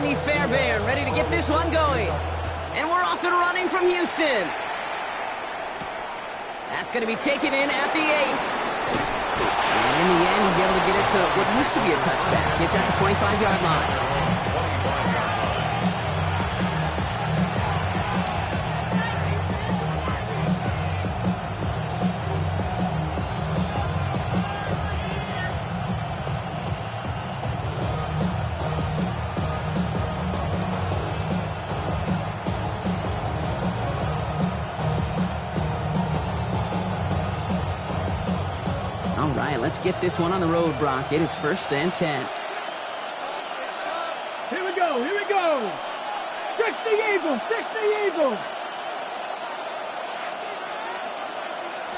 Jamie Fairbairn ready to get this one going. And we're off and running from Houston. That's going to be taken in at the 8. And in the end, he's able to get it to what used to be a touchback. It's at the 25-yard line. All right, let's get this one on the road, Brock. It is 1st and 10. Here we go, here we go. 60 Eagles, 60 Eagles.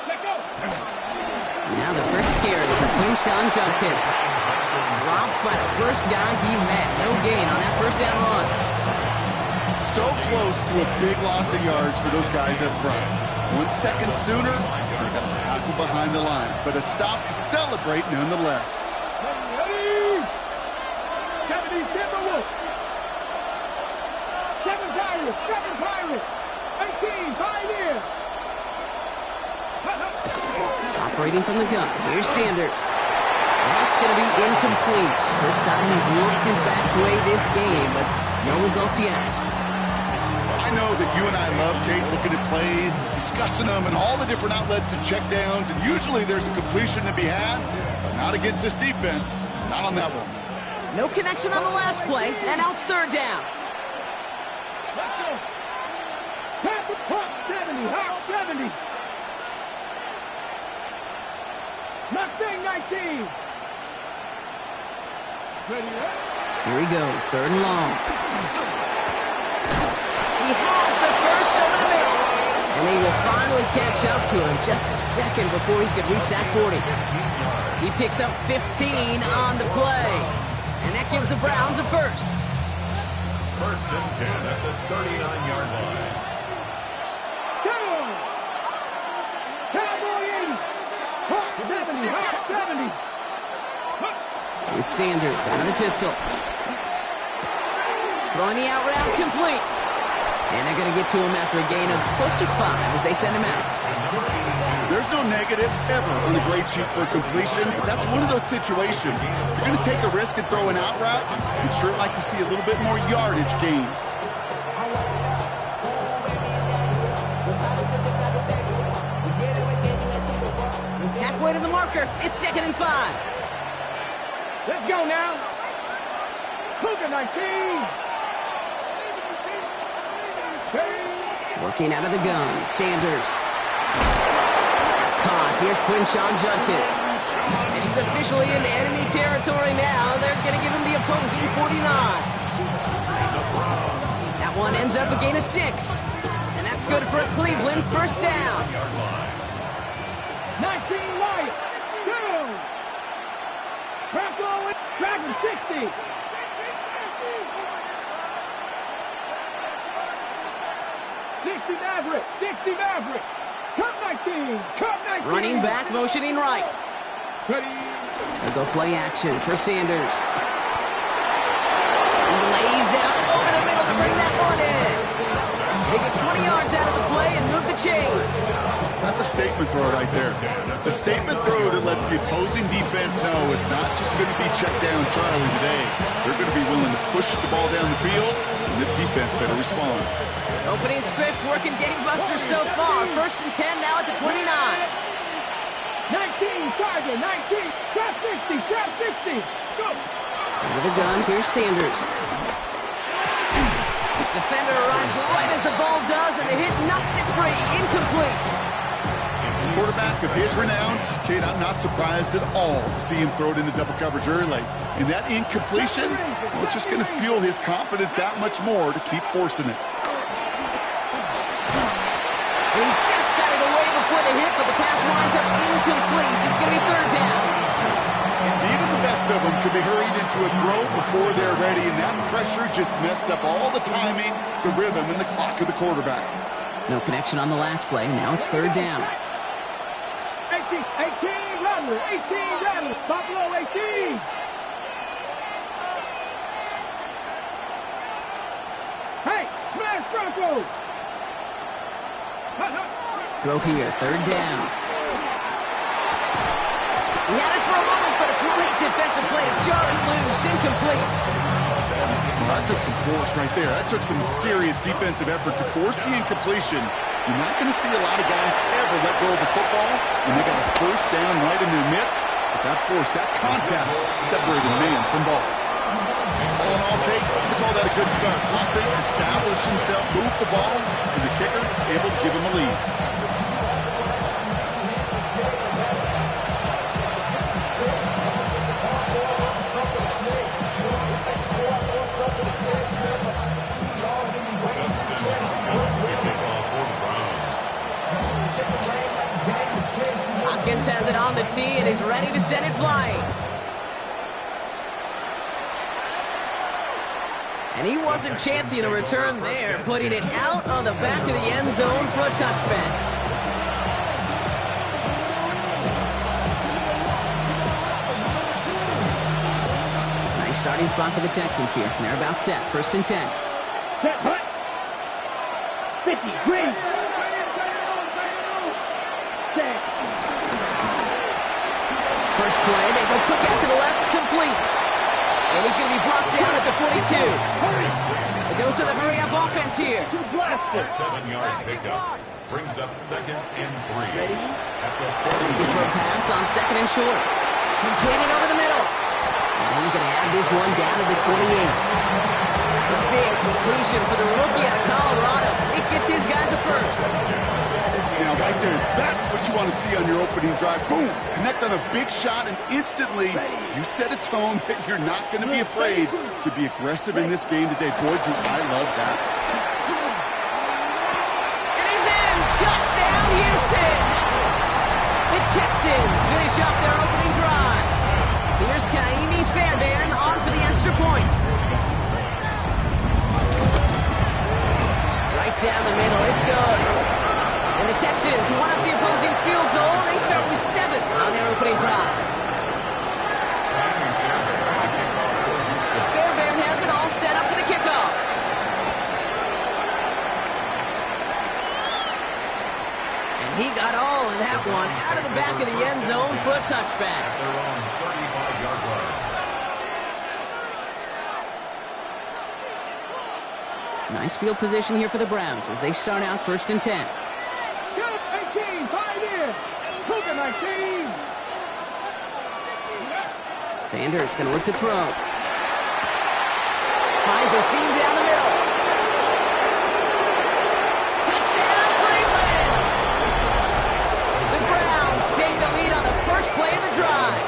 Let go. Now the first carry for Quinshon Judkins. Dropped by the first guy he met. No gain on that first down run. So close to a big loss of yards for those guys up front. 1 second sooner, they got a tackle behind the line, but a stop to celebrate nonetheless. Ready? 70 Timberwolves. 7 Pirates, 7 Pirates. 18 Pioneers. Operating from the gun. Here's Sanders. That's going to be incomplete. First time he's worked his back way this game, but no results yet. I know that you and I love, Kate, looking at plays, discussing them, and all the different outlets and checkdowns, and usually there's a completion to be had, but not against this defense. Not on that one. No connection on the last play, and now it's 3rd down. Let's go. Panther punt 70, Hawk 70. Mustang 19. Ready, ready? Here he goes, 3rd and long. He has the first over the middle. And they will finally catch up to him just a second before he could reach that 40. He picks up 15 on the play. And that gives the Browns a first. 1st and 10 at the 39-yard line. Down. Cowboy 80. Hawk 70, Hawk 70. It's Sanders out of the pistol. Throwing the out route complete. And they're going to get to him after a gain of close to 5 as they send him out. There's no negatives ever on the grade sheet for a completion, but that's one of those situations. If you're going to take a risk and throw an out route, you'd sure like to see a little bit more yardage gained. Halfway to the marker. It's 2nd and 5. Let's go now. Cougar 19. Working out of the gun, Sanders. That's caught. Here's Quinshon Judkins. And he's officially in enemy territory now. They're going to give him the opposing 49. That one ends up a gain of 6. And that's good for Cleveland. 1st down. 19 Light. 2. Dragon 60. 60 Maverick, 60 Maverick. Cut 19, cut 19. Running back, motioning right. Ready. They'll go play action for Sanders. He lays out over the middle to bring that one in. They get 20 yards out of the play and move the chains. That's a statement throw right there. A statement throw that lets the opposing defense know it's not just going to be check down Charlie today. They're going to be willing to push the ball down the field, and this defense better respond. Opening script working gangbusters so far. 1st and 10 now at the 29. 19, Tiger, 19. Trap 60, trap 60. Go. Under the gun, here's Sanders. Defender arrives right as the ball does, and the hit knocks it free. Incomplete. Quarterback of his renown, Kate, I'm not surprised at all to see him throw it into double coverage early. And that incompletion, well, it's just going to fuel his confidence that much more to keep forcing it. He just got it away before the hit, but the pass winds up incomplete. It's going to be 3rd down. Even the best of them could be hurried into a throw before they're ready, and that pressure just messed up all the timing, the rhythm, and the clock of the quarterback. No connection on the last play. Now it's 3rd down. 18 Rattler, 18 Rattler. Buffalo 18. Broncos. Throw here, third down. He had it for a moment, but a great defensive play to jar it loose, incomplete. Well, that took some force right there. That took some serious defensive effort to force the incompletion. You're not going to see a lot of guys ever let go of the football when they got a first down right in their midst. But that force, that contact, separated man from ball. All in all, Kate, we call that a good start. Offense established himself, moved the ball, and the kicker able to give him a lead. Hopkins has it on the tee and is ready to send it flying. And he wasn't chancing a return there, putting it out on the back of the end zone for a touchback. Nice starting spot for the Texans here. They're about set. 1st and 10. Set, hut. 50, green. Set. First play, they go quick out to the left, complete. And he's going to be brought down at the 42. Hurry. The dose of the hurry-up offense here. You blast A it. 7-yard pickup brings up 2nd and 3. Ready? At the Good throw 40. pass on 2nd and short. Completed over the middle. And he's going to add this one down to the 28. A big completion for the rookie out of Colorado. It gets his guys a first. Now, right there, that's what you want to see on your opening drive. Boom! Connect on a big shot, and instantly you set a tone that you're not going to be afraid to be aggressive in this game today. Boy, do I love that. And he's in! Touchdown, Houston! The Texans finish up their opening drive. Here's Kaimi Fairbairn on for the extra point. Right down the middle, it's good. And the Texans want up the opposing field goal. They start with 7 on their opening drive. Fairbairn has it all set up for the kickoff. And he got all of that one out of the back of the end zone for a touchback. At their own 35-yard line. Nice field position here for the Browns as they start out 1st and 10. Good 18, 5 in. Cougar 19. Sanders going to look to throw. Finds a seam down the middle. Touchdown, Cleveland! The Browns take the lead on the first play of the drive.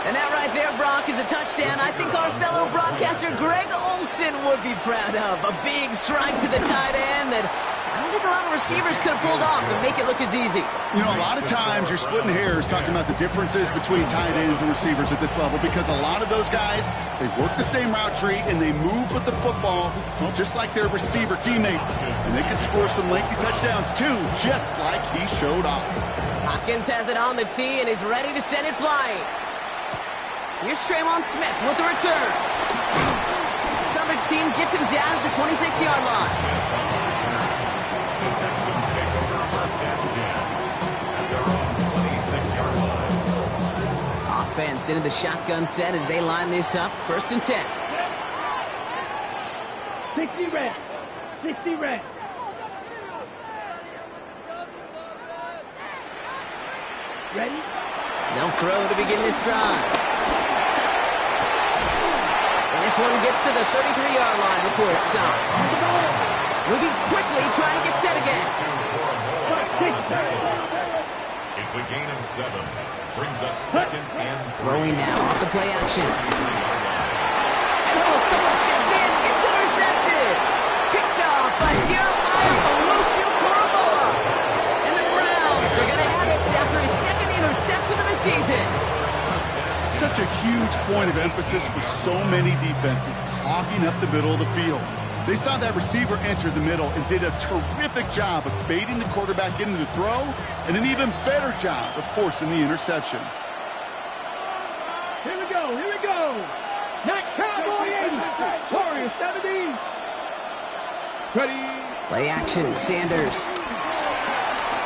And that right there, Brock, is a touchdown I think our fellow broadcaster Greg Olsen would be proud of. A big strike to the tight end that I don't think a lot of receivers could have pulled off and make it look as easy. You know, a lot of times you're splitting hairs talking about the differences between tight ends and receivers at this level because a lot of those guys, they work the same route tree and they move with the football, well, just like their receiver teammates. And they can score some lengthy touchdowns too, just like he showed off. Hopkins has it on the tee and is ready to send it flying. Here's Tremon Smith with the return. Coverage team gets him down at the 26-yard line. The Texans take over 1st and 10. At their own 26-yard line. Offense into the shotgun set as they line this up. 1st and 10. 60 red. 60 red. Ready? They'll throw to begin this drive. And this one gets to the 33-yard line before it's stopped. Moving quickly, trying to get set again. It's a gain of 7. Brings up 2nd and 3. Throwing now off the play action. And someone stepped in. It's intercepted. Picked off by Jeremiah Owusu-Koramoah. And the Browns are going to have it after his 2nd interception of the season. Such a huge point of emphasis for so many defenses, clogging up the middle of the field. They saw that receiver enter the middle and did a terrific job of baiting the quarterback into the throw, and an even better job of forcing the interception. Here we go, here we go. Not cowboy agency. Warriors 70. Ready. Play action, Sanders.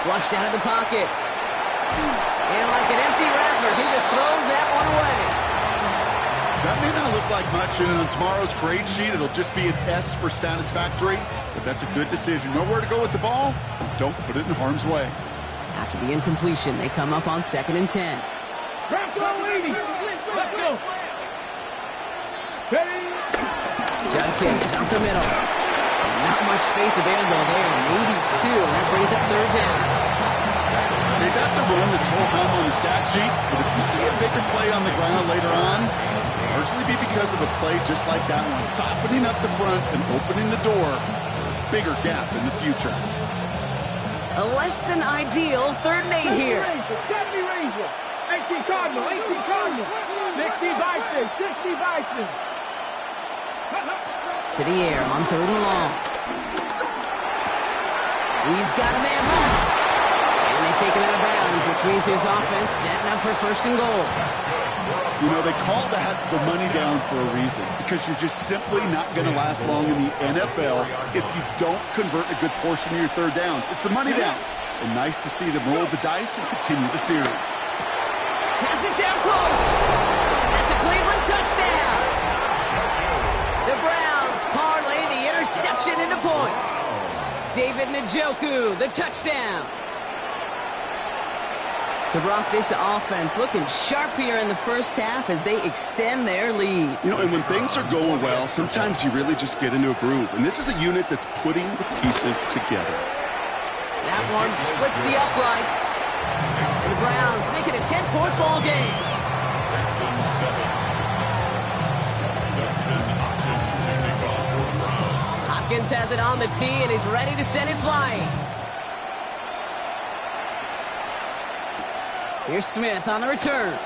Flushed out of the pocket. And like an empty wrapper, he just throws that one away. That may not look like much, and on tomorrow's grade sheet, it'll just be an S for satisfactory, but that's a good decision. Know where to go with the ball? Don't put it in harm's way. After the incompletion, they come up on 2nd and 10. Drop goal, 80. Let's go. Ready. Judkins up the middle. Not much space available there. Maybe 2. That brings up 3rd down. Hey, that's a run that's whole hum on the stat sheet, but if you see a bigger play on the ground later on, largely be because of a play just like that one, softening up the front and opening the door for a bigger gap in the future. A less than ideal 3rd and 8 here. 70 Ranger. 18 Cardinal. 18 Cardinal. 60 Bison. 60 Bison. To the air on 3rd and long. He's got a man left. And they take him out of bounds, which means his offense setting up for 1st and goal. You know, they call that the money down for a reason, because you're just simply not going to last long in the NFL if you don't convert a good portion of your 3rd downs. It's the money down. And nice to see them roll the dice and continue the series. Pass it down close. That's a Cleveland touchdown. The Browns parlay the interception into points. David Njoku, the touchdown. So, Brock, this offense looking sharp here in the first half as they extend their lead. You know, and when things are going well, sometimes you really just get into a groove. And this is a unit that's putting the pieces together. That one splits the uprights. And the Browns make it a 10-point ball game. Texans 7. Dustin Hopkins kicking off for the Browns. Hopkins has it on the tee and is ready to send it flying. Here's Smith on the return.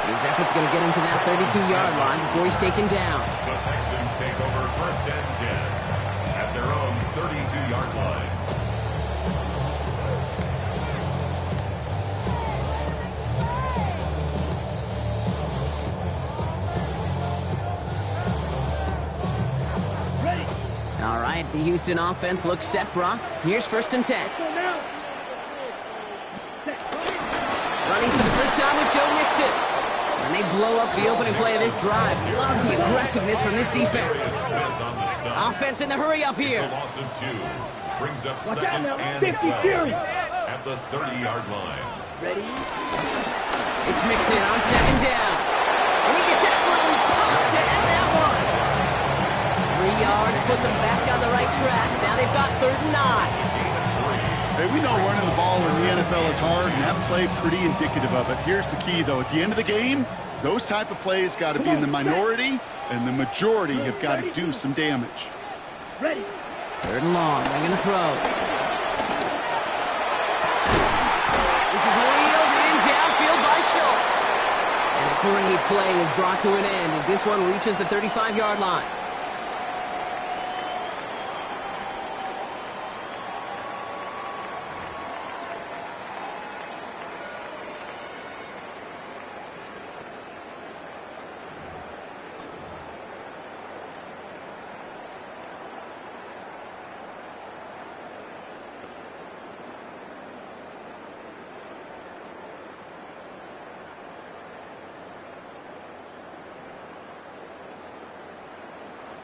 His effort's going to get him to that 32-yard line before he's taken down. The Texans take over 1st and 10 at their own 32-yard line. All right, the Houston offense looks set, Brock. Here's 1st and 10. Running for the first time with Joe Mixon. And they blow up the opening play of this drive. Love the aggressiveness from this defense. Offense in the hurry up here. It's a loss of 2. Brings up 2nd and 50 12 Fury. at the 30-yard line. Ready. It's Mixon on 2nd down. And he gets absolutely popped to end that one. 3 yards puts them back on the right track. Now they've got 3rd and 9. Hey, we know running the ball in the NFL is hard, and that play pretty indicative of it. Here's the key, though. At the end of the game, those type of plays got to be in the minority, and the majority have got to do some damage. Ready. 3rd and long. They're going to throw. This is wheeled in downfield by Schultz. And a great play is brought to an end as this one reaches the 35-yard line.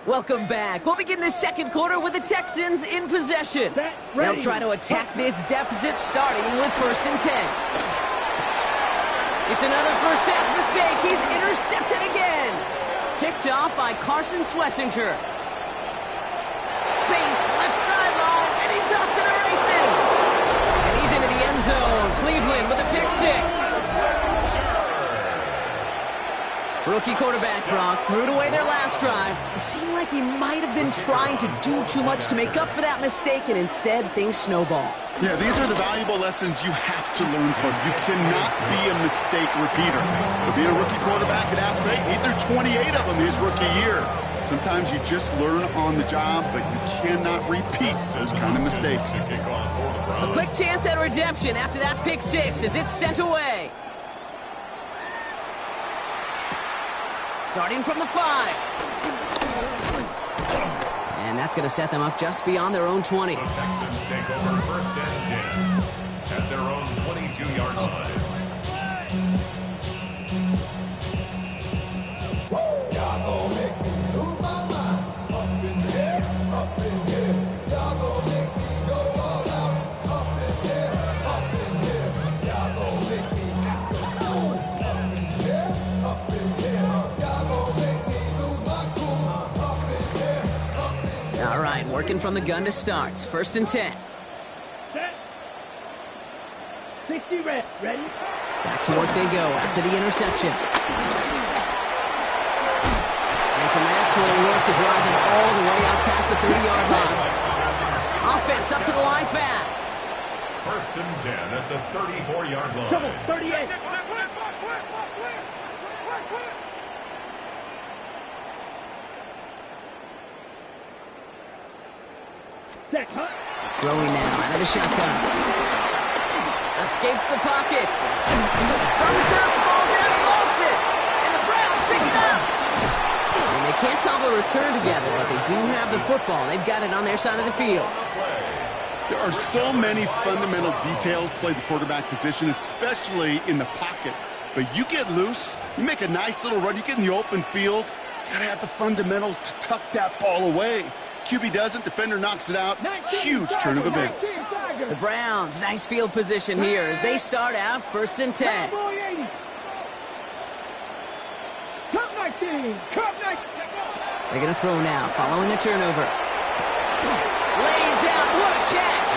Welcome back. We'll begin the 2nd quarter with the Texans in possession. They'll try to attack this deficit starting with 1st and 10. It's another first half mistake. He's intercepted again. Picked off by Carson Schlesinger. Space, left sideline, and he's off to the races. And he's into the end zone. Cleveland with a pick 6. Rookie quarterback Brock threw it away their last drive. It seemed like he might have been trying to do too much to make up for that mistake, and instead things snowball. Yeah, these are the valuable lessons you have to learn from. You cannot be a mistake repeater. To be a rookie quarterback at Aspen, either 28 of them his rookie year. Sometimes you just learn on the job, but you cannot repeat those kind of mistakes. A quick chance at redemption after that pick 6 as it's sent away. Starting from the 5. And that's going to set them up just beyond their own 20. The Texans take over first and 10 at their own 22-yard line. All right, working from the gun to start. First and 10. Set. 60 red. Ready? Back to work they go after the interception. And some excellent work to drive them all the way out past the 30-yard line. Offense up to the line fast. First and 10 at the 34-yard line. Double, 38. Set, huh? Throwing now out of the shotgun. Escapes the pocket. From the turf, falls down, he lost it. And the Browns pick it up. And they can't cobble a return together, but they do have the football. They've got it on their side of the field. There are so many fundamental details play the quarterback position, especially in the pocket. But you get loose, you make a nice little run, you get in the open field, you gotta have the fundamentals to tuck that ball away. QB doesn't, defender knocks it out. Huge turn of events. The Browns, nice field position here as they start out first and 10. Cup 19. Cup 19. They're going to throw now, following the turnover. Lays out, what a catch!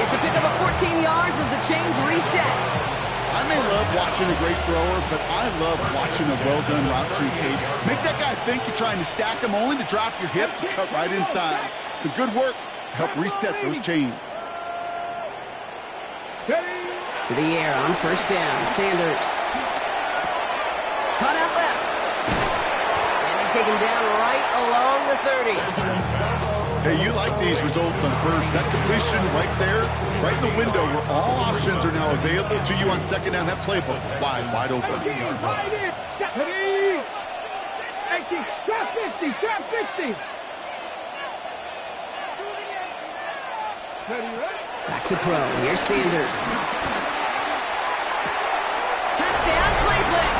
It's a pickup of 14 yards as the chains reset. I may love watching a great thrower, but I love watching a well-done route too, Kate. Make that guy think you're trying to stack him, only to drop your hips and cut right inside. Some good work to help reset those chains. To the air on first down, Sanders. Cut out left. And they take him down right along the 30. Hey, you like these results on first. That completion right there, right in the window where all options are now available to you on second down. That playbook wide open. 50. Back to throw. Here's Sanders. Touchdown, Cleveland.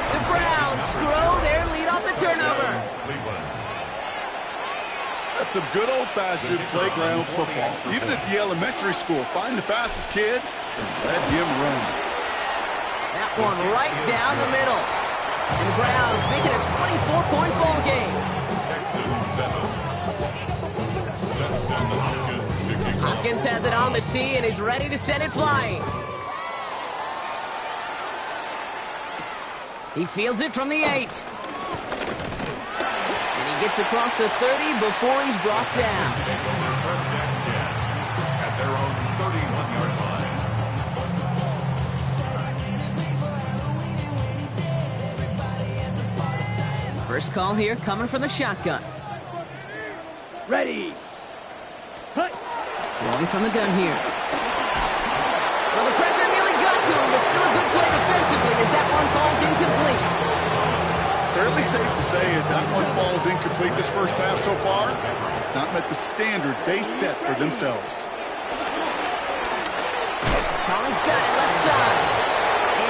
The Browns grow their lead off the turnover. Cleveland. That's some good old-fashioned playground football. Even at the elementary school, find the fastest kid and let him run. That one right down the middle. And the Browns making a 24-point ball game. Hopkins has it on the tee and is ready to send it flying. He fields it from the 8. Gets across the 30 before he's brought down. First and 10 at their own 31-yard line. First call here coming from the shotgun. Ready. Cut. Rolling from the gun here. Well, the pressure nearly got to him, but still a good play defensively as that one falls incomplete. Fairly safe to say as that one falls incomplete this first half so far, it's not met the standard they set for themselves. Collins got it left side.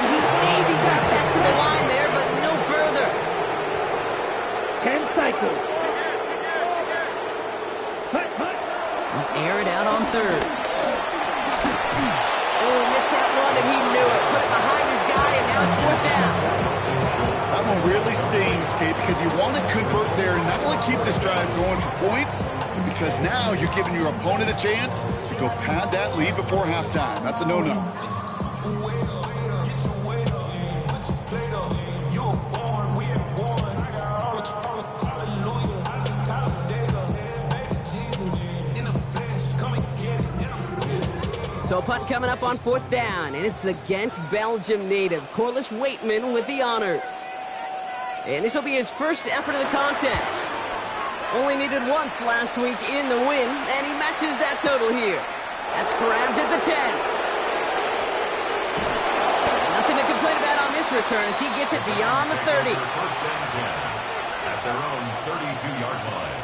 And he maybe got back to the line there, but no further. 10 cycles. Cut. Air it out on third. Oh, he missed that one and he knew it. Put it behind his guy and now it's fourth down. That one really stings, Kate, because you want to convert there and not only keep this drive going for points, but because now you're giving your opponent a chance to go pad that lead before halftime. That's a no-no. So punt coming up on fourth down, and it's against Belgium native Corliss Waitman with the honors. And this will be his first effort of the contest. Only needed once last week in the win, and he matches that total here. That's grabbed at the 10. Nothing to complain about on this this return as he gets it beyond the 30. First and 10 at their own 32-yard line.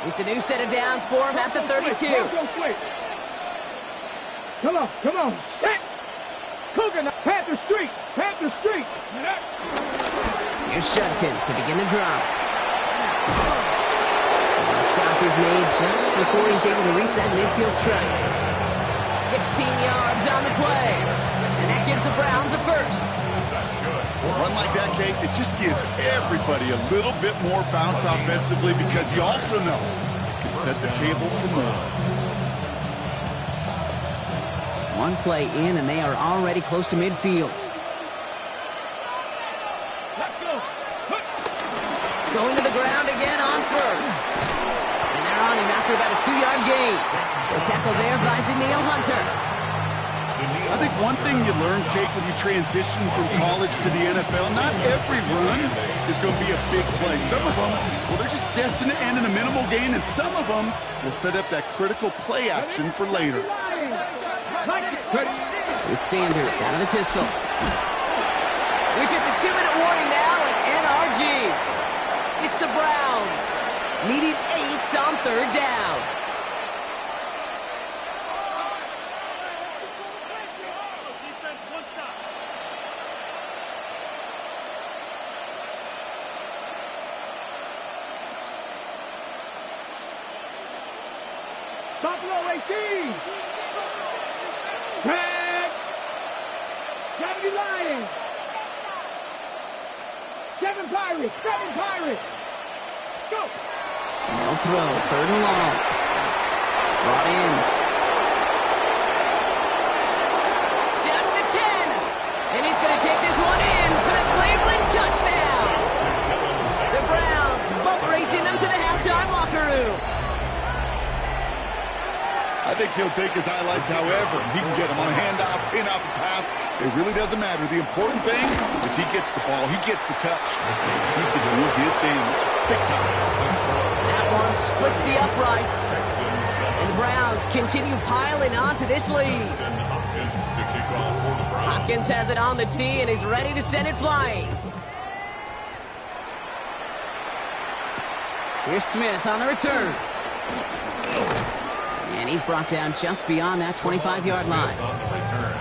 It's a new set of downs for him at the 32. Come on, come on. Set. Coconut. Panther Street. Panther Street. Here's Judkins to begin the drop. And the stop is made just before he's able to reach that midfield strike. 16 yards on the play. And that gives the Browns a first. Run like that, Kate, it just gives everybody a little bit more bounce offensively because you also know it can set the table for more. One play in, and they are already close to midfield. Going to the ground again on first. And they're on him after about a 2-yard gain. The tackle there by Danielle Hunter. I think one thing you learn, Kate, when you transition from college to the NFL, not every run is going to be a big play. Some of them, well, they're just destined to end in a minimal gain, and some of them will set up that critical play action for later. With Sanders out of the pistol. We've hit the 2-minute warning now at NRG. It's the Browns, needing 8 on third down. Buffalo 18. Tag. 70 Lions. 7 Pirates. 7 Pirates. Go. No throw, third and long. Brought in. Down to the 10. And he's going to take this one in for the Cleveland touchdown. The Browns boat racing them to the halftime locker room. I think he'll take his highlights however he can get them on a handoff, in-off, and pass. It really doesn't matter. The important thing is he gets the ball. He gets the touch. He can move his damage big time. That one splits the uprights. And the Browns continue piling onto this lead. Hopkins has it on the tee and is ready to send it flying. Here's Smith on the return. And he's brought down just beyond that 25-yard line. On the return.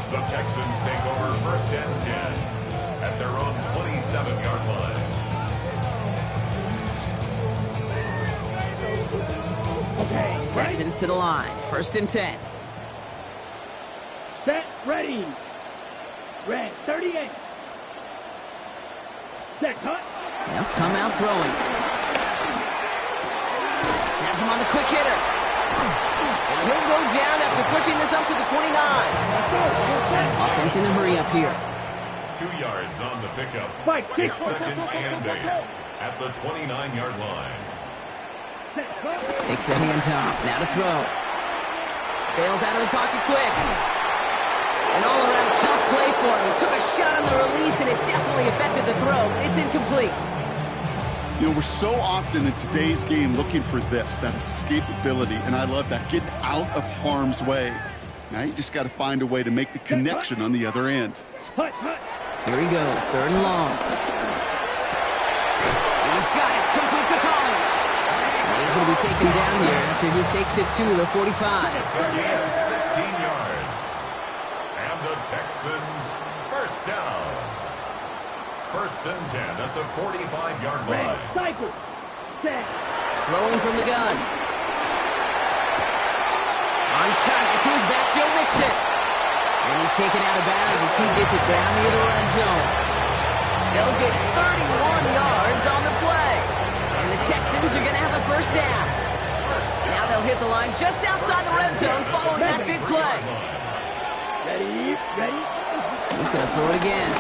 The Texans take over first and 10 at their own 27-yard line. Okay. Texans to the line. First and 10. Set. Ready. Red. 38. Set. Cut. They'll come out throwing. Has him on the quick hitter. And he'll go down after pushing this up to the 29. Offense in a hurry up here. 2 yards on the pickup. Fight, kick. It's second and 8 at the 29-yard line. Takes the handoff. Now to throw. Bails out of the pocket quick. An all-around tough play for him. He took a shot on the release, and it definitely affected the throw. It's incomplete. You know, we're so often in today's game looking for this, that escapability, and I love that, getting out of harm's way. Now you just got to find a way to make the connection on the other end. Here he goes, third and long. He's got it, complete to Collins. And he's going to be taken down here after he takes it to the 45. It's a gain of 16 yards. And the Texans first down. First and 10 at the 45-yard line. Cycle. Set. Throwing from the gun. On target to his back, Joe Mixon. And he's taken out of bounds as he gets it down near the red zone. They'll get 31 yards on the play. And the Texans are going to have a first down. Now they'll hit the line just outside the red zone following that big play. Ready. Ready. He's going to throw it again.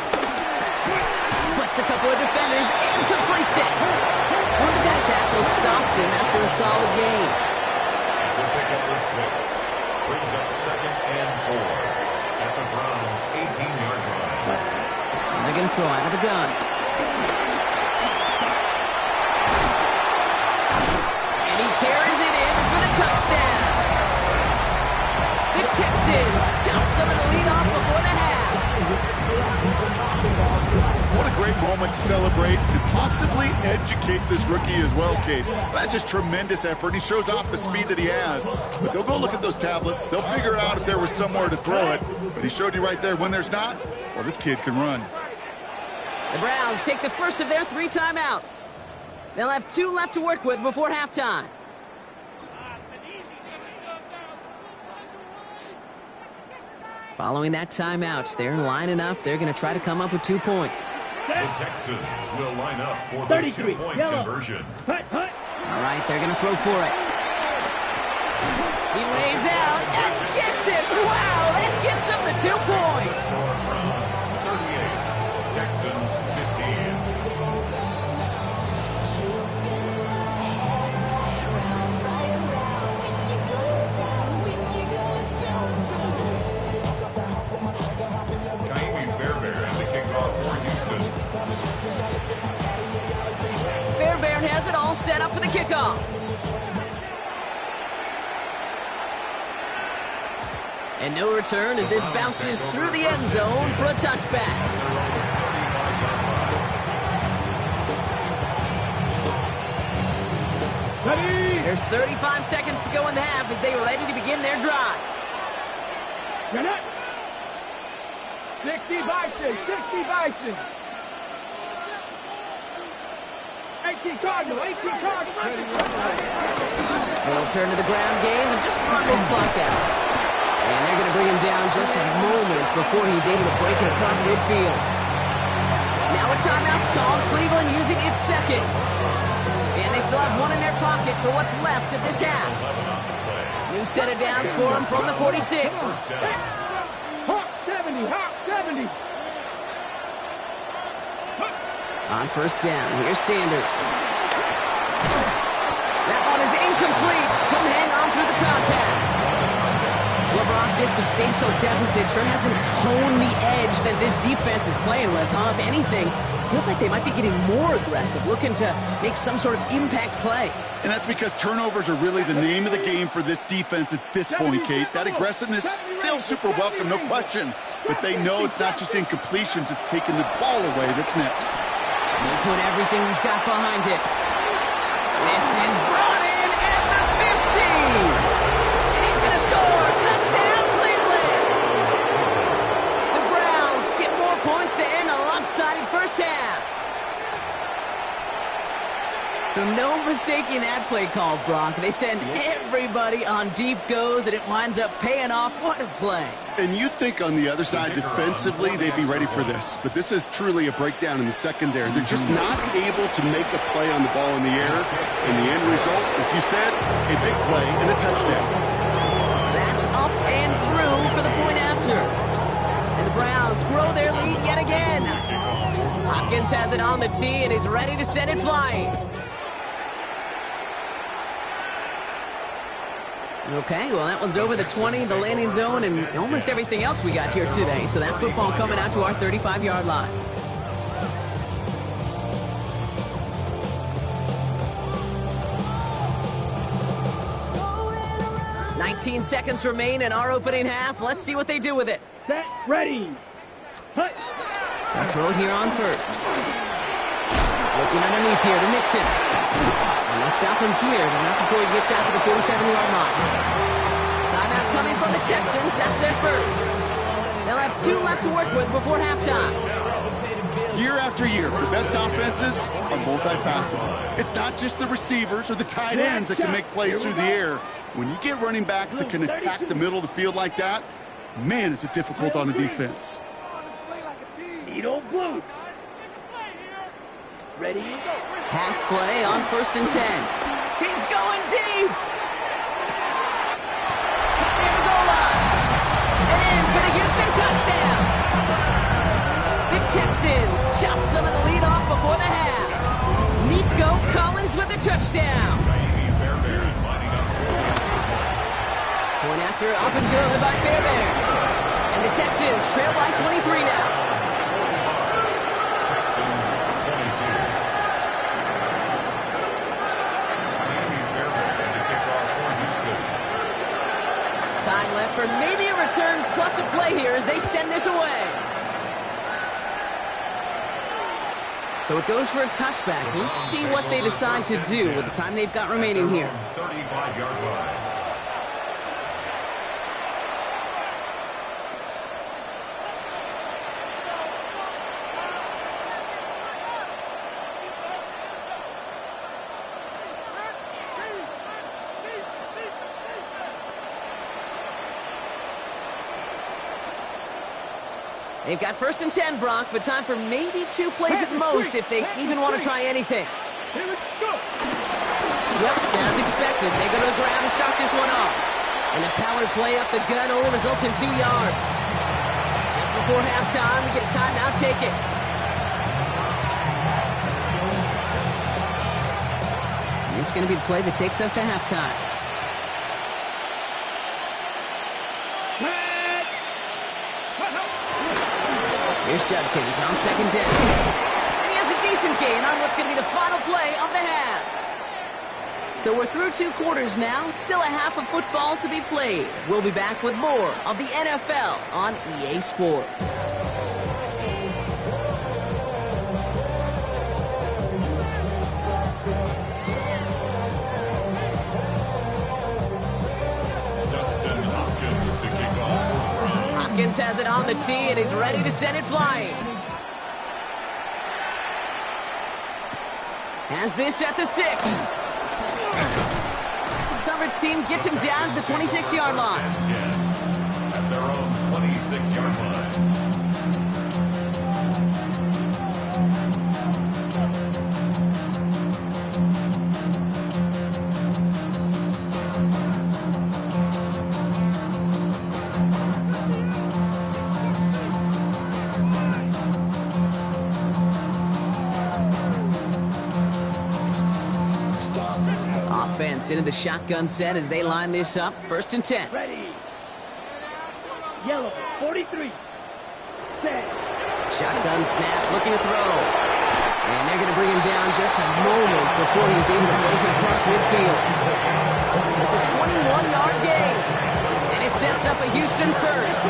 Splits a couple of defenders and completes it. That tackle stops him after a solid gain. It's a pickup of 6. Brings up second and 4 at the Browns' 18-yard line. And they're going to throw out of the gun. And he carries it in for the touchdown. Texans chop some of the lead off before the half. What a great moment to celebrate and possibly educate this rookie as well, Kate. That's just tremendous effort. He shows off the speed that he has. But they'll go look at those tablets. They'll figure out if there was somewhere to throw it. But he showed you right there when there's not, well, this kid can run. The Browns take the first of their 3 timeouts. They'll have 2 left to work with before halftime. Following that timeout, they're lining up. They're going to try to come up with 2 points. The Texans will line up for the 2-point conversion. All right, they're going to throw for it. He lays out and gets it. Wow, that gets him the 2 points. Browns 38, Texans 15. Fairbairn has it all set up for the kickoff. And no return as this bounces through the end zone for a touchback. There's 35 seconds to go in the half as they are ready to begin their drive. 60 Bison, 60 Bison. 18 Cardinal, 18 Cardinal. They'll turn to the ground game and just run this clock out. And they're going to bring him down just a moment before he's able to break it across midfield. Now a timeout's called, Cleveland using its second. And they still have 1 in their pocket for what's left of this half. New set of downs for him from the 46. Hawk 70, Hawk 70. On first down, here's Sanders. That one is incomplete. Couldn't hang on through the contact. LeBron, this substantial deficit sure hasn't toned the edge that this defense is playing with, huh? If anything, feels like they might be getting more aggressive, looking to make some sort of impact play. And that's because turnovers are really the name of the game for this defense at this point, Kate. That aggressiveness still super welcome, no question. But they know it's not just incompletions, it's taking the ball away that's next. He'll put everything he's got behind it. This is brought in at the 50. And he's going to score. Touchdown, Cleveland. The Browns get more points to end a lopsided first half. So no mistaking that play call, Brock. They send everybody on deep goes, and it winds up paying off. What a play. And you'd think on the other side, defensively, they'd be ready for this. But this is truly a breakdown in the secondary. They're just not able to make a play on the ball in the air. And the end result, as you said, a big play and a touchdown. That's up and through for the point after. And the Browns grow their lead yet again. Hopkins has it on the tee and is ready to send it flying. Okay, well, that one's over the 20, the landing zone, and almost everything else we got here today. So that football coming out to our 35-yard line. "19 seconds remain in our opening half. Let's see what they do with it." Set, ready. Hut. They'll throw it here on first. Looking underneath here to Mixon. And they'll stop him here, but not before he gets out to the 47-yard line. Timeout coming from the Texans. That's their first. They'll have 2 left to work with before halftime. Year after year, the best offenses are multifaceted. It's not just the receivers or the tight ends that can make plays through the air. When you get running backs that can attack the middle of the field like that, man, is it difficult on the defense. Edo Blue. Ready? Pass play on first and 10. He's going deep. Near the goal line. And in for the Houston touchdown. The Texans chop some of the lead off before the half. Nico Collins with the touchdown. Point after up and good by Fairbairn. And the Texans trail by 23 now. Time left for maybe a return return plus a play here as they send this away. So it goes for a touchback. Let's see what they decide to do with the time they've got remaining here. 35-yard line. They've got 1st and 10, Brock, but time for maybe 2 plays at most if they even want to try anything. Here we go. Yep, as expected, they go to the ground and start this one off. And the power play up the gut only results in 2 yards. Just before halftime, we get a timeout, take it. This is going to be the play that takes us to halftime. Here's Judkins on 2nd down. And he has a decent gain on what's going to be the final play of the half. So we're through 2 quarters now. Still a half of football to be played. We'll be back with more of the NFL on EA Sports. Hopkins has it on the tee, and he's ready to send it flying. Has this at the 6. Coverage team gets him down to the 26-yard line. At their own 26-yard line. Offense into the shotgun set as they line this up. 1st and 10. Ready. Yellow, 43. Set. Shotgun snap, looking to throw. And they're going to bring him down just a moment before he's able to break it across midfield. It's a 21-yard gain. And it sets up a Houston first.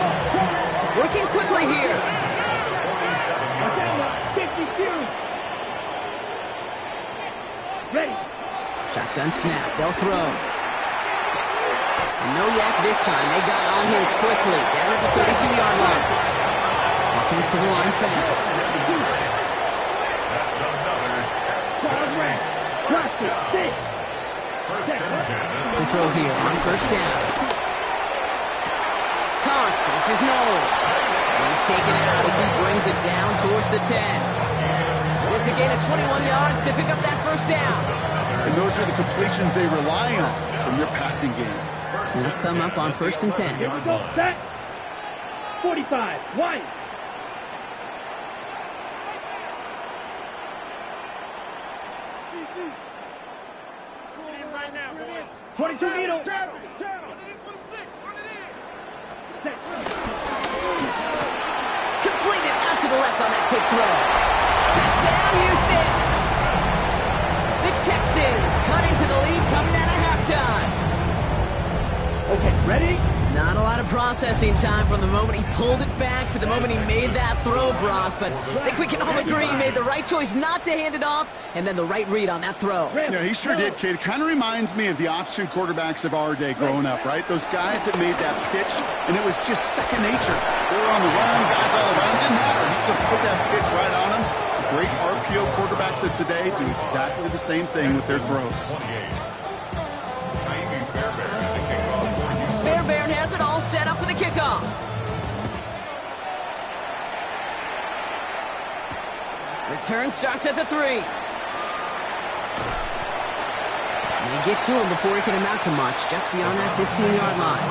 Working quickly here. 52. Ready. Shotgun snap, they'll throw. And no yak this time. They got on him quickly, down at the 32-yard line. Offensive line fast. That's another touchdown. First and 10. To throw here on 1st down. Cox, this is Noel. He's taken out as he brings it down towards the 10. It's a gain of 21 yards to pick up that 1st down. And those are the completions they rely on from their passing game. They'll come up on 1st and 10. Here we go. Set. 45. 1. Right now, boys. 22 middle. Channel. Run it in for the 6. Run it in. Set. Completed out to the left on that quick throw. Touchdown, Houston! The Texans cut into the lead coming out of halftime. Okay, ready? Not a lot of processing time from the moment he pulled it back to the moment he made that throw, Brock. But I think we can all agree he made the right choice not to hand it off, and then the right read on that throw. Yeah, he sure did, kid. Kind of reminds me of the option quarterbacks of our day growing up, right? Those guys that made that pitch, and it was just second nature. They were on the run, guys all around. Didn't matter. He's going to put that pitch right on him. Great RPO quarterbacks of today do exactly the same thing with their throws. Fairbairn has it all set up for the kickoff. Return starts at the 3. And they get to him before he can amount to much, just beyond that 15-yard line.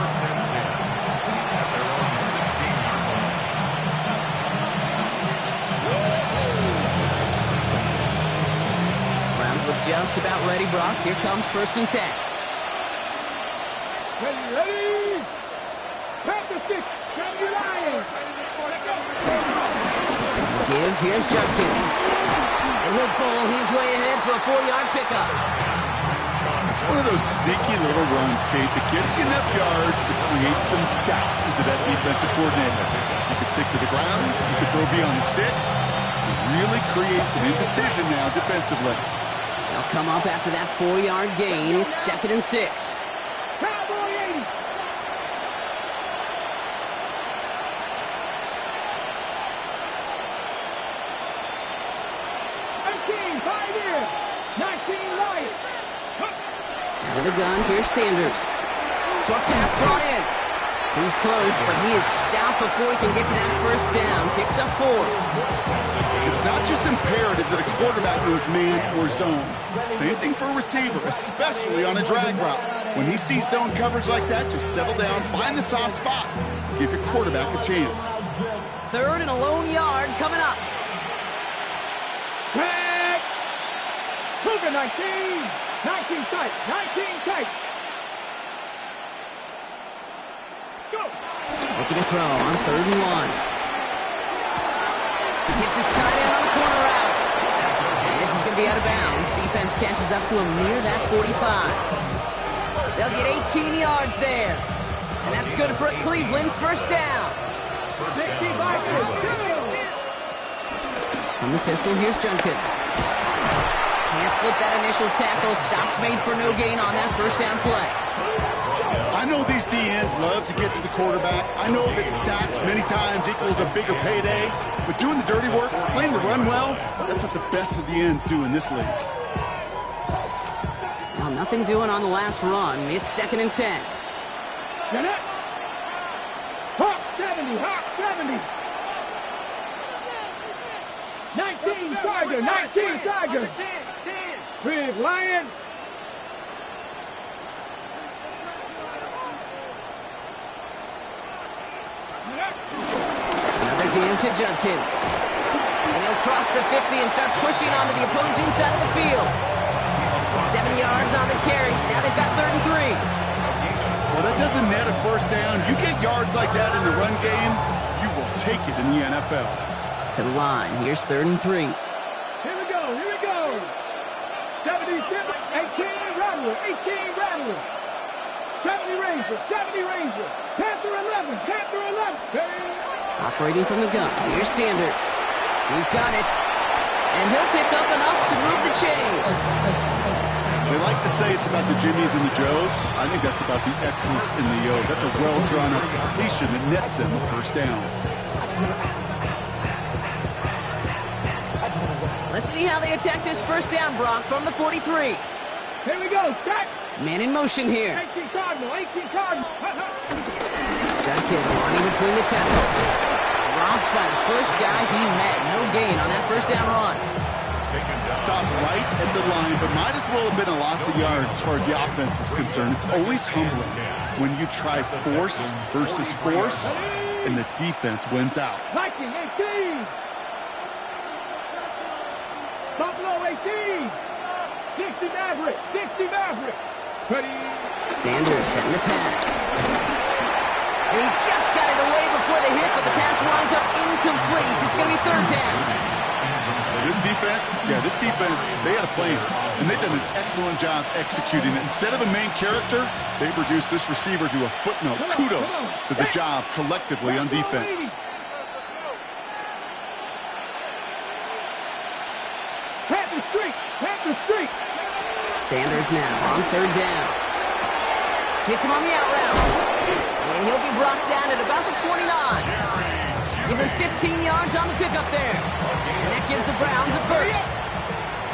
Just about ready, Brock. Here comes 1st and 10. Ready? Pack the 6. Down your line. Give. Here's Judkins. And he'll bowl his way ahead for a 4-yard pickup. It's one of those sneaky little runs, Kate, that gives you enough yards to create some doubt into that defensive coordinator. You can stick to the ground, you can throw beyond the sticks. It really creates some indecision now defensively. They'll come up after that 4-yard gain. It's 2nd and 6. Cowboy 80. Pioneer. 19 right. Out of the gun, here's Sanders. Short pass brought in. He's close, but he is stopped before he can get to that first down. Picks up 4. It's not just imperative that a quarterback knows man or zone. Same thing for a receiver, especially on a drag route. When he sees zone coverage like that, just settle down, find the soft spot, give your quarterback a chance. 3rd and a lone yard coming up. Back. Cougar 19. 19 tight. 19 tight. Go. Looking to throw on 3rd and 1. He gets his tight end on the corner route. And this is going to be out of bounds. Defense catches up to him near that 45. They'll get 18 yards there. And that's good for a Cleveland first down. 65 From the pistol, here's Junkins. Can't slip that initial tackle. Stops made for no gain on that first down play. I know these DNs love to get to the quarterback. I know that sacks many times equals a bigger payday. But doing the dirty work, playing the run well, that's what the best of the ends do in this league. Well, nothing doing on the last run. It's 2nd and 10. Get it. Hawk 70. Hawk 70. 19 Tiger. 19 Tiger. Big Lion. Another game to Junkins. And he'll cross the 50 and start pushing onto the opposing side of the field. 7 yards on the carry. Now they've got 3rd and 3. Well, that doesn't net a first down. You get yards like that in the run game, you will take it in the NFL. To the line. Here's 3rd and 3. Here we go. Here we go. 70, 18 Rattler. 18 Rattler. 70 Ranger. 70 Ranger. Panther 11. Panther 11. Operating from the gun. Here's Sanders. He's got it. And he'll pick up enough to move the chains. They like to say it's about the Jimmies and the Joes. I think that's about the X's and the O's. That's a well-drawn-up completion that nets them a first down. Let's see how they attack this first down, Brock, from the 43. Here we go. Stack. Man in motion here. 18 Cardinal. 18 Cardinal. Junkins running between the tackles. Dropped by the first guy he met. No gain on that first down run. Stop right at the line, but might as well have been a loss of yards as far as the offense is concerned. It's always humbling when you try force versus force, and the defense wins out. Viking 18. Buffalo 18. 60 Maverick. 60 Maverick. Ready. Sanders setting the pass. And he just got it away before the hit, but the pass winds up incomplete. It's going to be 3rd down. This defense, they had a plan, and they've done an excellent job executing it. Instead of a main character, they've reduced this receiver to a footnote. Kudos to the job collectively on defense. Panther Street. Panther Street. Sanders now on 3rd down. Hits him on the out route. And he'll be brought down at about the 29. Even 15 yards on the pickup there. And that gives the Browns a first.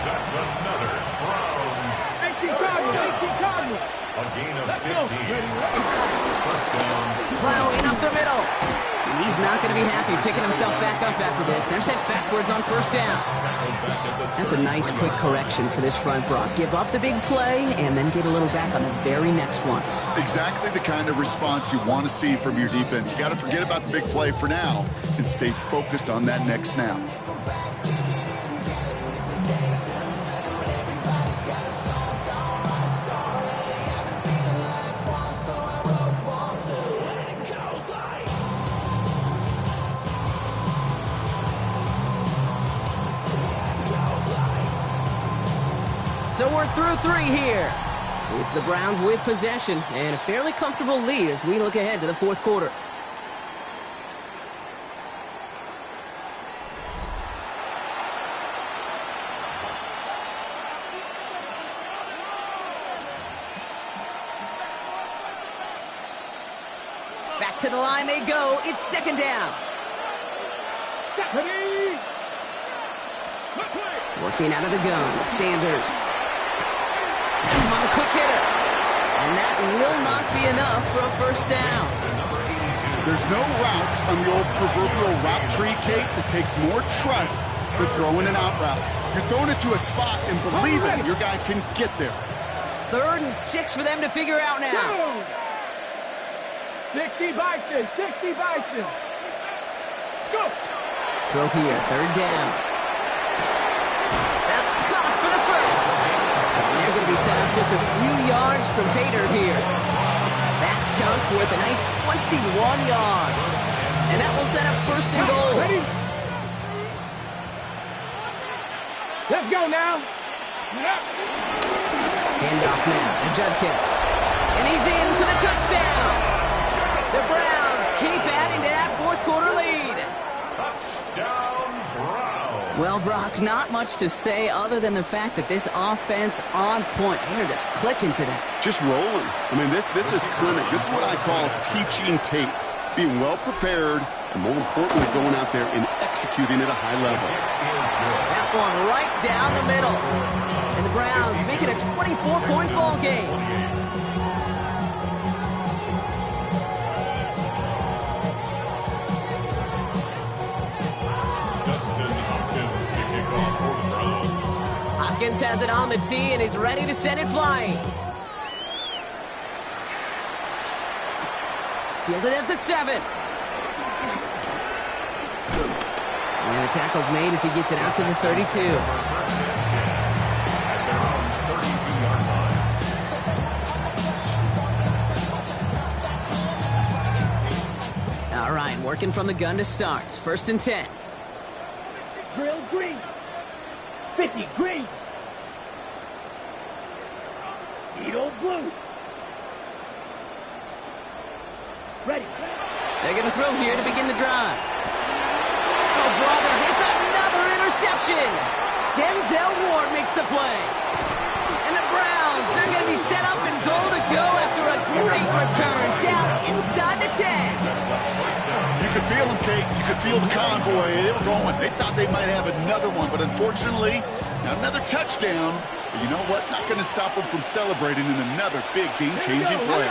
That's another Browns. 18 Cardinal. 18 Cardinal. A gain of 15. First down. Plowing up the middle. And he's not going to be happy picking himself back up after this. They're sent backwards on first down. That's a nice quick correction for this front, Brock. Give up the big play and then get a little back on the very next one. Exactly the kind of response you want to see from your defense. You got to forget about the big play for now and stay focused on that next snap. So we're through 3 here. It's the Browns with possession and a fairly comfortable lead as we look ahead to the fourth quarter. Back to the line they go. It's second down. Working out of the gun, Sanders. Has him on a quick hitter. And that will not be enough for a first down. There's no routes on the old proverbial route tree, Kate, that takes more trust than throwing an out route. You're throwing it to a spot and believing your guy can get there. 3rd and 6 for them to figure out now. 60 Bison, 60 Bison. Scoop. Throw here, 3rd down. That's caught for the first. And they're going to be set up just a few yards from Pater here. That chunk worth a nice 21 yards. And that will set up 1st and goal. Ready? Let's go now. Handoff now to Judkins. And he's in for the touchdown. The Browns keep adding to that fourth quarter lead. Touchdown, Browns. Well, Brock, not much to say other than the fact that this offense on point. They're just clicking today. Just rolling. I mean, this is clinic. This is what I call teaching tape. Being well prepared, and more importantly, going out there and executing at a high level. That one right down the middle. And the Browns make it a 24-point ball game. Hopkins has it on the tee and is ready to send it flying. Fielded at the 7. And the tackle's made as he gets it out to the 32. All right, working from the gun to start. 1st and 10. Drill green. 50 green. Eagle blue. Ready. They're going to throw here to begin the drive. Oh, brother, it's another interception. Denzel Ward makes the play. And the Browns, they're going to be set up and goal to go after a great return down inside the 10. You could feel them, Kate. You could feel the convoy. They were going. They thought they might have another one, but unfortunately, not another touchdown. But you know what? Not going to stop them from celebrating in another big game-changing play.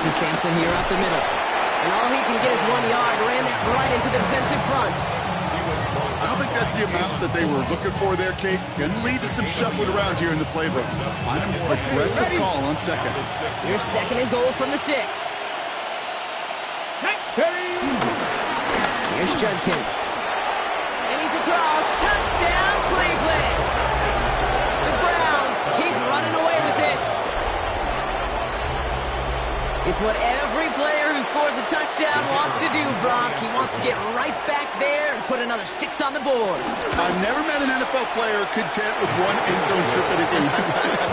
To Sampson here up the middle. And all he can get is 1 yard. Ran that right into the defensive front. I don't think that's the amount that they were looking for there, Kate. Going to lead to some shuffling around here in the playbook. Find an aggressive call on 2nd. Here's 2nd and goal from the 6. Here's Judkins. And he's across. Touchdown, Cleveland. The Browns keep running away with this. It's what every player who scores a touchdown wants to do, Brock. He wants to get right back there and put another 6 on the board. I've never met an NFL player content with one end zone trip in a game.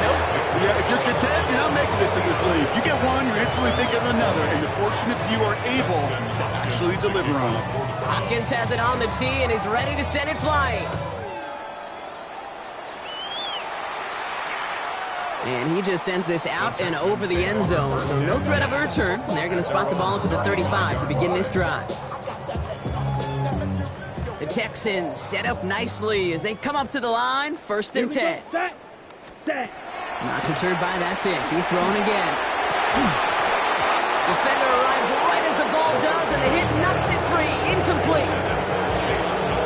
Nope. Yeah, if you're content, you're not making it to this league. You get one, you're instantly thinking of another, and the fortunate few are able to actually deliver on it. Hopkins has it on the tee and is ready to send it flying. And he just sends this out and over the end zone. So no threat of a return. They're going to spot the ball up at the 35 to begin this drive. The Texans set up nicely as they come up to the line. 1st and 10. Not deterred by that pick. He's thrown again. Defender arrives right as the ball does, and the hit knocks it free. Incomplete.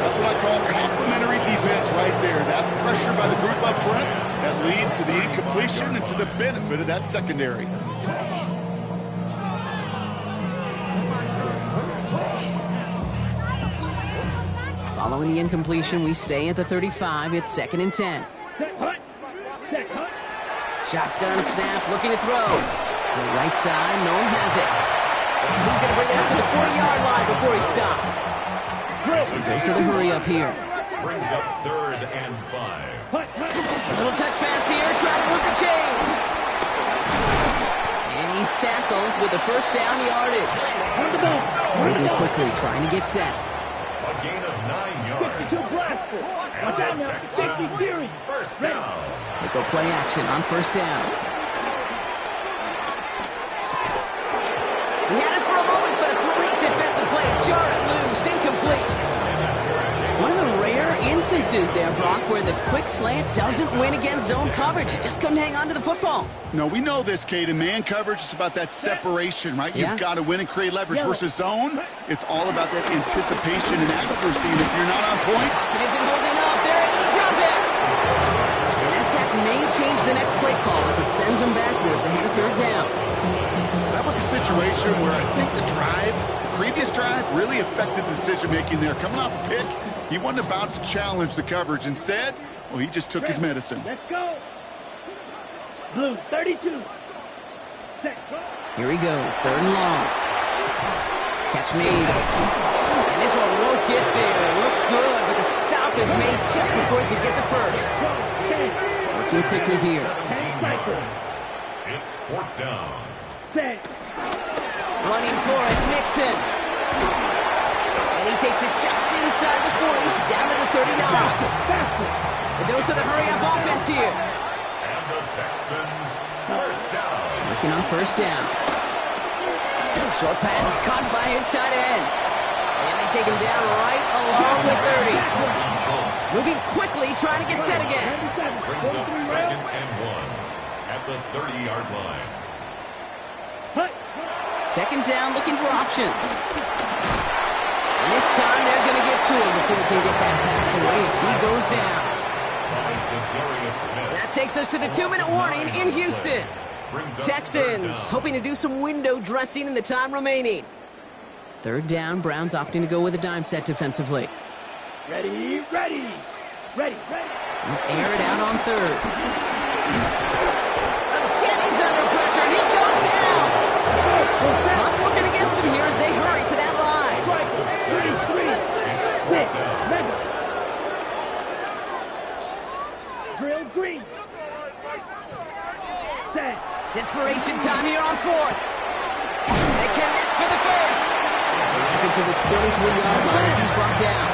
That's what I call complimentary defense right there. That pressure by the group up front, that leads to the incompletion and to the benefit of that secondary. Following the incompletion, we stay at the 35. It's 2nd and 10. Shotgun snap, looking to throw. The right side, no one has it. He's going to bring it up to the 40-yard line before he stops. So goes to the hurry up here. Brings up 3rd and 5. A little touch pass here, trying to move the chains. And he's tackled with the first down yardage. Moving quickly, trying to get set. A gain of 9 yards. 52 blaster. Watch out now. 60 series. First down. They go play action on first down. He had it for a moment, but a great defensive play. Jar it loose, incomplete. One of the rare instances there, Brock, where the quick slant doesn't win against zone coverage. He just couldn't hang on to the football. No, we know this, Kate. In man coverage, it's about that separation, right? Yeah. You've got to win and create leverage versus zone. It's all about that anticipation and accuracy. And if you're not on point, It isn't holding up. They're able to drop it. And that sack may change the next play call as it sends them backwards ahead of third down. that was a situation where I think the previous drive, really affected the decision-making there. Coming off a pick, he wasn't about to challenge the coverage. Instead, well, he just took his medicine. Let's go. Blue, 32. Set. Here he goes, 3rd and long. Catch made. And this one won't get there. Looked good, but the stop is made just before he could get the first. Working quickly here. 17 yards. It's 4th down. Set. Running for it, Mixon. And he takes it just inside the 40, down to the 39. A dose of the hurry-up offense here. And the Texans, first down. Working on first down. Short pass caught by his tight end. And they take him down right along the 30. Moving quickly, trying to get set again. Brings up 2nd and 1 at the 30-yard line. Second down, looking for options. And this time they're going to get to him before he can get that pass away as he goes down. By Zadarius Smith. That takes us to the 2-minute warning in Houston. Brings up Texans 3rd down. hoping to do some window dressing in the time remaining. 3rd down, Browns opting to go with a dime set defensively. Ready, ready. Ready, ready. Air it out on 3rd. Again, he's under pressure, and he goes down. Not working against him here as they hurry to that line. Strike. 33. Six. Mega. Drill green. Set. Desperation time here on 4th. They connect for the first. He's into the 23-yard line as he's brought down.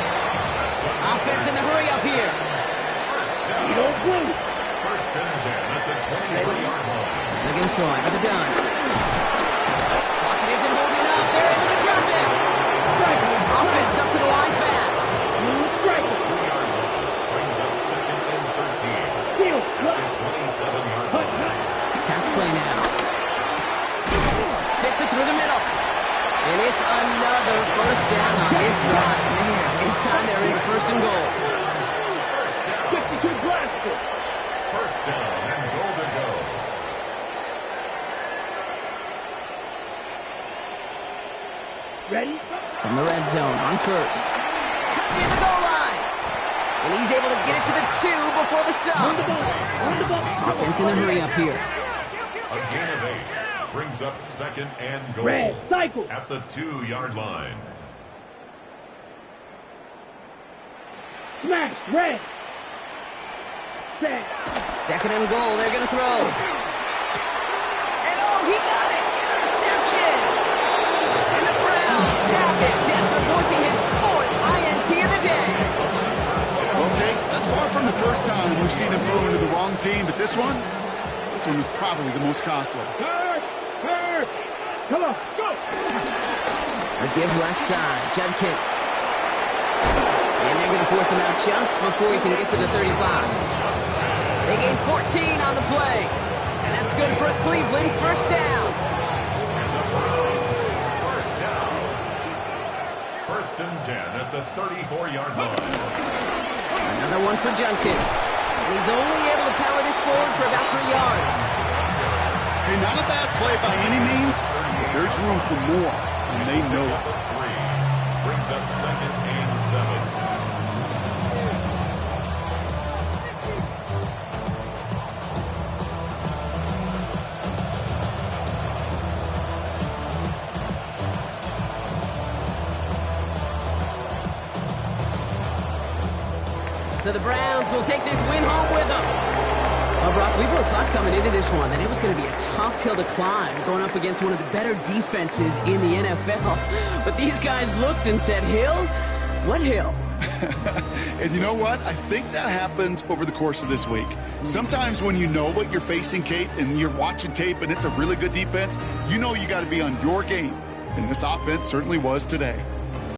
Offense in the hurry-up here. Eagle blue. First and 10 at the 23-yard line. They're going to throw out of the gun. Pocket isn't holding up. They're able to drop it. Offense up to the line fast. Blue striker. 3-yard loss brings up 2nd and 13 Field. at the 27-yard line. Pass play now. Fits it through the middle. And it's another first down on this drive. Man, this time they're in the 1st and goal. First down. 52 blaster. First down and goal to go. Ready. From the red zone on 1st. Cut near the goal line. And he's able to get it to the 2 before the stop. On the ball. Offense in the hurry-up here. A gain of 8 brings up 2nd and goal Red. Cycle. at the 2-yard line. Smash. Red. Set. 2nd and goal. They're going to throw. And oh, he got it. Interception. And the Browns have it after forcing his 4th INT of the day. Okay, that's far from the first time we've seen him throw into the wrong team, but this one was probably the most costly. Hurt. Hurt. Come on. Go. A give left side. Judkins. And they're going to force him out just before he can get to the 35. They gain 14 on the play. And that's good for Cleveland. First down. First down. 1st and 10 at the 34-yard line. Another one for Judkins. He's only able to power this forward for about 3 yards. Hey, not a bad play by any means. There's room for more, and they know it. 3 brings up 2nd and 7. So the Browns will take this win home with them. Well, Brock, we both thought coming into this one that it was going to be a tough hill to climb going up against one of the better defenses in the NFL. But these guys looked and said, Hill? What hill? And you know what? I think that happened over the course of this week. Sometimes when you know what you're facing, Kate, and you're watching tape and it's a really good defense, you know you got to be on your game. And this offense certainly was today.